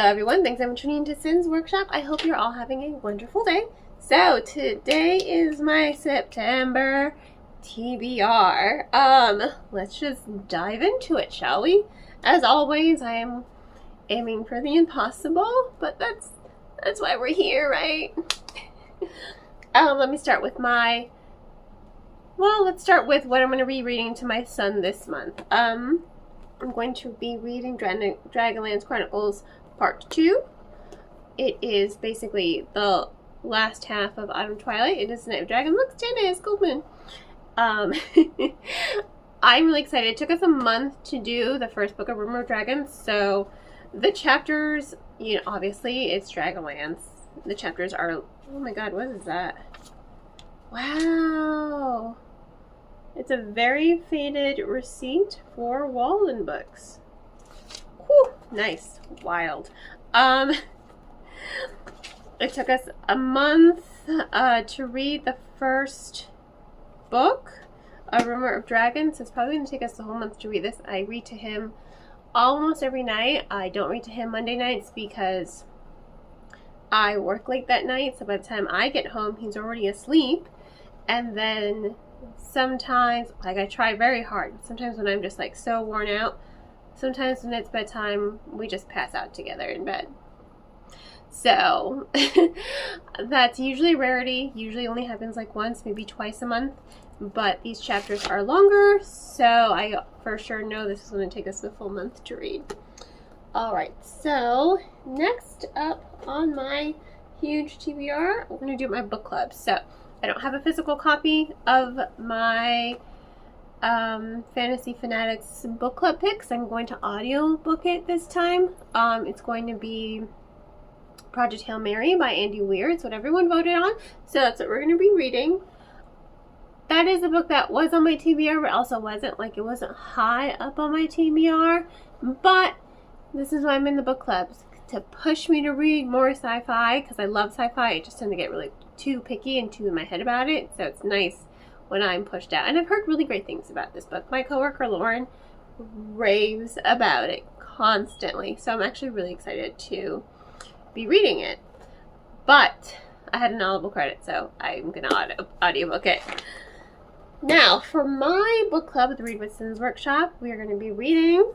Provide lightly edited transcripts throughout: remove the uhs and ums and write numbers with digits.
Hello everyone, thanks for tuning into Sin's Workshop. I hope you're all having a wonderful day. So today is my September TBR. Let's just dive into it, shall we? As always, I am aiming for the impossible, but that's why we're here, right? Let me start with let's start with what I'm going to be reading to my son this month. I'm going to be reading Dragonlance Chronicles Part 2. It is basically the last half of Autumn Twilight. It is Night of Dragon. Look, Janice Goldman. I'm really excited. It took us a month to do the first book of Rumor of Dragons, so the chapters, obviously it's Dragonlance. The chapters are, oh my god, what is that? Wow. It's a very faded receipt for Walden Books. Whew, nice. Wild. It took us a month to read the first book, A Rumor of Dragons. It's probably going to take us the whole month to read this. I read to him almost every night. I don't read to him Monday nights because I work late that night. So by the time I get home, he's already asleep. And then sometimes, I try very hard. Sometimes when I'm just so worn out, sometimes when it's bedtime, we just pass out together in bed. So that's usually a rarity. Usually only happens once, maybe twice a month. But these chapters are longer, so I for sure know this is going to take us the full month to read. Alright, so next up on my huge TBR, we're going to do my book club. So I don't have a physical copy of my Fantasy Fanatics book club picks. I'm going to audiobook it this time. It's going to be Project Hail Mary by Andy Weir. It's what everyone voted on, so that's what we're going to be reading. That is a book that was on my TBR, but also wasn't. It wasn't high up on my TBR, but this is why I'm in the book clubs, to push me to read more sci-fi, because I love sci-fi. I just tend to get really too picky and too in my head about it, so it's nice when I'm pushed out. And I've heard really great things about this book. My coworker Lauren raves about it constantly, so I'm actually really excited to be reading it. But I had an Audible credit, so I'm gonna audiobook it. Now, for my book club at the Read with Sins Workshop, we are going to be reading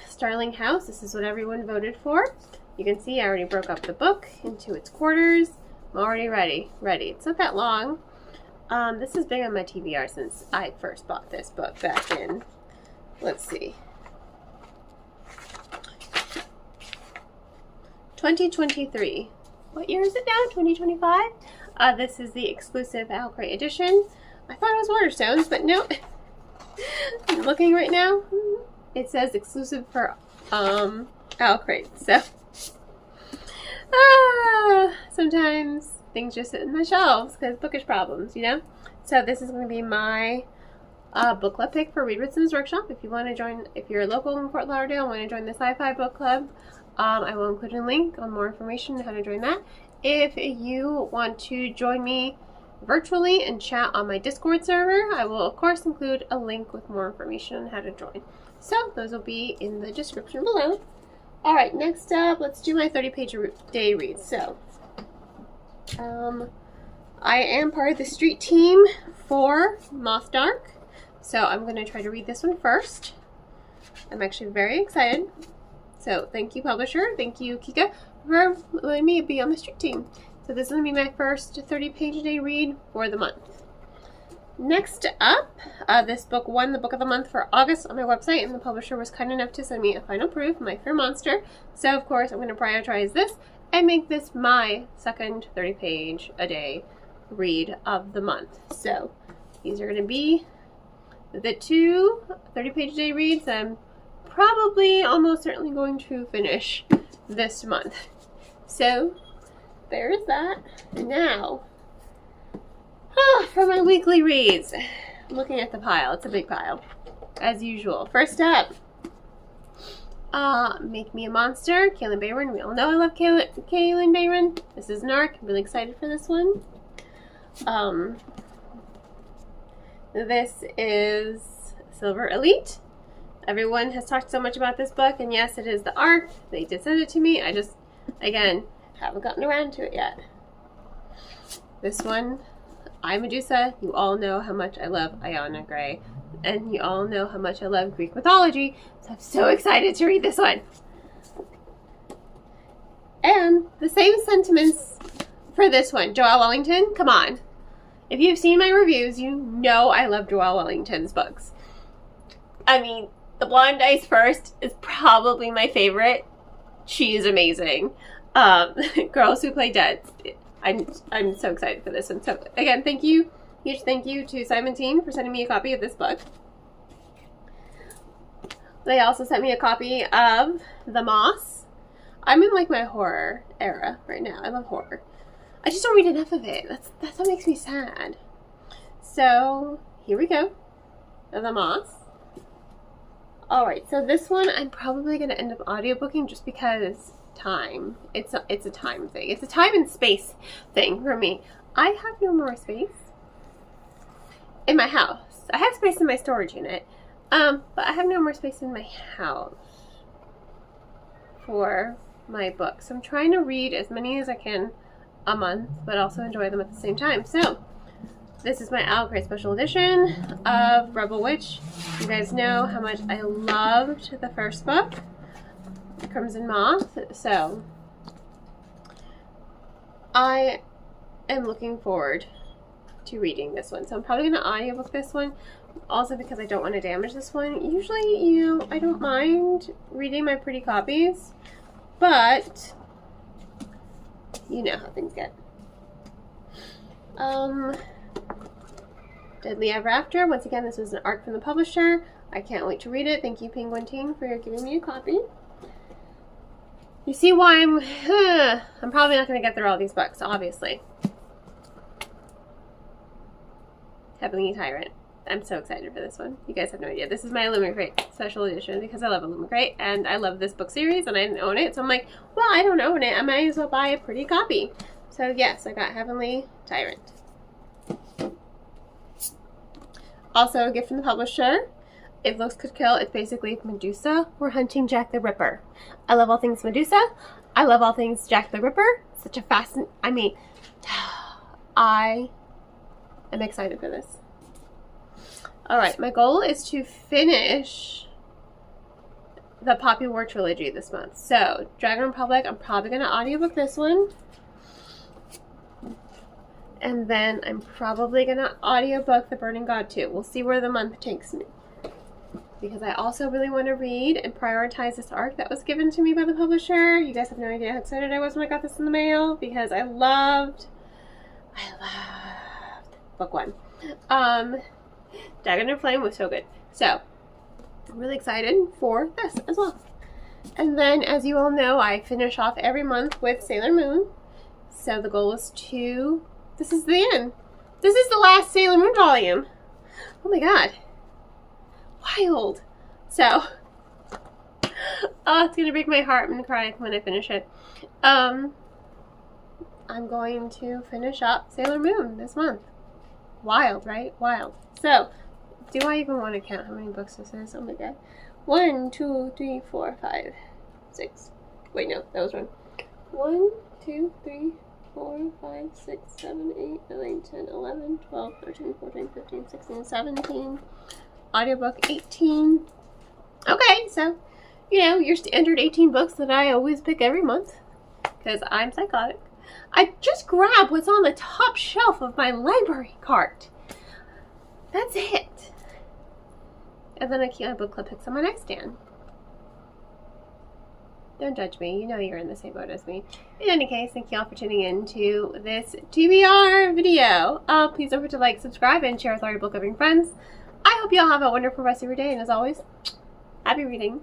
Starling House. This is what everyone voted for. You can see I already broke up the book into its quarters. I'm already ready. It's not that long. This has been on my TBR since I first bought this book back in, let's see, 2023. What year is it now? 2025? This is the exclusive Al Crate edition. I thought it was Waterstones, but no. I'm looking right now. It says exclusive for Al Crate. So sometimes things just sit in the shelves because bookish problems, So this is going to be my book club pick for Read with Sims Workshop. If you want to join, if you're local in Fort Lauderdale and want to join the sci-fi book club, I will include a link on more information on how to join that. If you want to join me virtually and chat on my Discord server, I will of course include a link with more information on how to join. So those will be in the description below. Alright, next up, let's do my 30-page day read. So, I am part of the street team for Moth Dark, so I'm going to try to read this one first. I'm actually very excited. So thank you, publisher. Thank you, Kika, for letting me be on the street team. So this is going to be my first 30-page a day read for the month. Next up, this book won the book of the month for August on my website, and the publisher was kind enough to send me a final proof, My Fair Monster. So of course I'm going to prioritize this and make this my second 30-page a day read of the month. So these are going to be the two 30-page a day reads I'm probably almost certainly going to finish this month. So there is that. Now, for my weekly reads, I'm looking at the pile. It's a big pile, as usual. First up, Make Me a Monster, Kaylin Bayron. We all know I love Kaylin Bayron. This is an arc. I'm really excited for this one. This is Silver Elite. Everyone has talked so much about this book, and yes, it is the arc. They did send it to me. I just Again, haven't gotten around to it yet. This one, I, Medusa, you all know how much I love Iona Gray. And you all know how much I love Greek mythology. So I'm so excited to read this one. And the same sentiments for this one. Joelle Wellington, come on. If you've seen my reviews, you know I love Joelle Wellington's books. I mean, The Blind Ice First is probably my favorite. She is amazing. Girls Who Play Dead. I'm so excited for this one. So again, thank you. Huge thank you to Simon Teen for sending me a copy of this book. They also sent me a copy of The Moss. I'm in like my horror era right now. I love horror. I just don't read enough of it. That's what makes me sad. So here we go. The Moss. Alright, so this one I'm probably going to end up audiobooking just because time. It's a time thing. It's a time and space thing for me. I have no more space in my house. I have space in my storage unit, but I have no more space in my house for my books. So I'm trying to read as many as I can a month, but also enjoy them at the same time. So this is my Owl Crate special edition of Rebel Witch. You guys know how much I loved the first book, Crimson Moth. So I am looking forward to reading this one. So I'm probably going to audiobook this one, also because I don't want to damage this one. Usually, you know, I don't mind reading my pretty copies, but you know how things get. Deadly Ever After. Once again, this was an arc from the publisher. I can't wait to read it. Thank you, Penguin Teen, for giving me a copy. You see why I'm probably not going to get through all these books, obviously. Heavenly Tyrant. I'm so excited for this one. You guys have no idea. This is my Illumicrate special edition because I love Illumicrate and I love this book series and I didn't own it. So I'm like, well, I don't own it. I might as well buy a pretty copy. So yes, I got Heavenly Tyrant. Also a gift from the publisher. If Looks Could Kill, it's basically Medusa. We're hunting Jack the Ripper. I love all things Medusa. I love all things Jack the Ripper. Such a fascinating, I mean, I am excited for this. Alright, my goal is to finish the Poppy War trilogy this month. So, Dragon Republic, I'm probably going to audiobook this one. And then I'm probably going to audiobook The Burning God 2. We'll see where the month takes me. Because I also really want to read and prioritize this arc that was given to me by the publisher. You guys have no idea how excited I was when I got this in the mail. Because I loved book 1. Dragon and Flame was so good. So, I'm really excited for this as well. And then, as you all know, I finish off every month with Sailor Moon. So the goal is to... This is the end. This is the last Sailor Moon volume. Oh my god. Wild. So, oh, it's going to break my heart. I'm going to cry when I finish it. I'm going to finish up Sailor Moon this month. Wild, right? Wild. So, do I even want to count how many books this is? Oh my god. 1, 2, 3, 4, 5, 6. Wait, no, that was wrong. 1, 2, 3, 4, 5, 6, 7, 8, 9, 10, 11, 12, 13, 14, 15, 16, 17. Audiobook 18. Okay, so, you know, your standard 18 books that I always pick every month. Because I'm psychotic. I just grab what's on the top shelf of my library cart. That's it. And then I keep my book club picks on my nightstand. Don't judge me. You know you're in the same boat as me. In any case, thank you all for tuning in to this TBR video. Please don't forget to like, subscribe, and share with all your book loving friends. I hope you all have a wonderful rest of your day. And as always, happy reading.